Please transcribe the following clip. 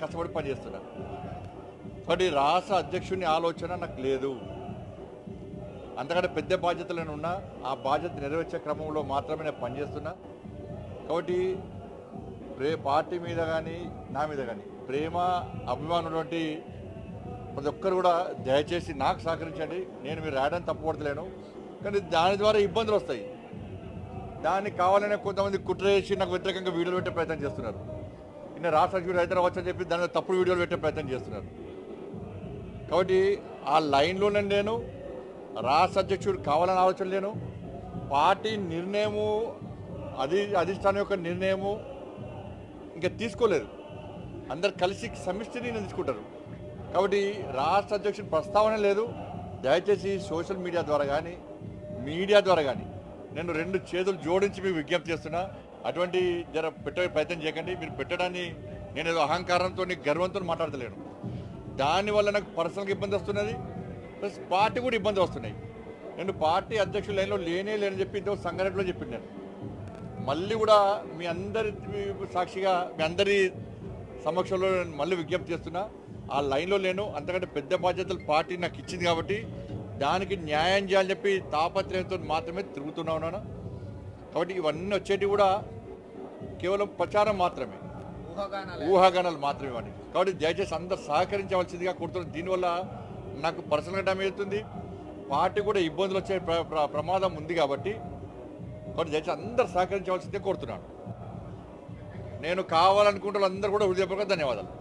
కష్టపడి పనిచేస్తున్నా. కాబట్టి రాష్ట్ర అధ్యక్షుని ఆలోచన నాకు లేదు. అంతకంటే పెద్ద బాధ్యతలు నేను ఉన్నా, ఆ బాధ్యత నెరవేర్చే క్రమంలో మాత్రమే నేను పనిచేస్తున్నా. కాబట్టి పార్టీ మీద కానీ నా మీద కానీ ప్రేమ అభిమానం ఉన్నటువంటి ప్రతి ఒక్కరు కూడా దయచేసి నాకు సహకరించండి. నేను మీరు రాయడానికి తప్పుపడతలేను, కానీ దాని ద్వారా ఇబ్బందులు వస్తాయి. దాన్ని కావాలనే కొంతమంది కుట్ర చేసి నాకు వ్యతిరేకంగా వీడియోలు పెట్టే ప్రయత్నం చేస్తున్నారు. నిన్న రాష్ట్ర అధ్యక్షుడు హైదరాబాద్ వచ్చని చెప్పి దాని తప్పుడు వీడియోలు పెట్టే ప్రయత్నం చేస్తున్నారు. కాబట్టి ఆ లైన్లోనే నేను రాష్ట్ర అధ్యక్షుడు కావాలని ఆలోచన లేను. పార్టీ నిర్ణయము అధిష్టానం యొక్క నిర్ణయము ఇంకా తీసుకోలేదు. అందరు కలిసి సమిష్టి నిర్ణయం తీసుకుంటారు. కాబట్టి రాష్ట్ర అధ్యక్షుడి ప్రస్తావన లేదు. దయచేసి సోషల్ మీడియా ద్వారా కానీ మీడియా ద్వారా కానీ నేను 2 చేతులు జోడించి మీకు విజ్ఞప్తి చేస్తున్నా. అటువంటి పెట్టే ప్రయత్నం చేయకండి. మీరు పెట్టడాన్ని నేను ఏదో అహంకారంతో గర్వంతో మాట్లాడతలేను. దానివల్ల నాకు పర్సనల్గా ఇబ్బంది వస్తున్నది, ప్లస్ పార్టీ కూడా ఇబ్బంది వస్తున్నాయి. నేను పార్టీ అధ్యక్షుల లైన్లో లేని చెప్పి ఇంతకు సంఘటనలో చెప్పింది. నేను మళ్ళీ కూడా మీ అందరి సాక్షిగా మీ అందరి సమక్షంలో నేను మళ్ళీ విజ్ఞప్తి చేస్తున్నా. ఆ లైన్లో లేను. అంతకంటే పెద్ద బాధ్యతలు పార్టీ నాకు ఇచ్చింది కాబట్టి దానికి న్యాయం చేయాలని చెప్పి తాపత్రయంతో మాత్రమే తిరుగుతూనే ఉన్నాను. కాబట్టి ఇవన్నీ వచ్చేటివి కూడా కేవలం ప్రచారం మాత్రమే, ఊహాగానాలు మాత్రమే ఇవన్నీ. కాబట్టి దయచేసి అందరు సహకరించవలసిందిగా కోరుతున్నాను. దీనివల్ల నాకు పర్సనల్గా డ్యామేజ్ అవుతుంది, పార్టీ కూడా ఇబ్బందులు వచ్చే ప్రమాదం ఉంది. కాబట్టి దయచేసి అందరు సహకరించవలసిందే కోరుతున్నాను. నేను కావాలనుకుంటే అందరూ కూడా హృదయపూర్వక ధన్యవాదాలు.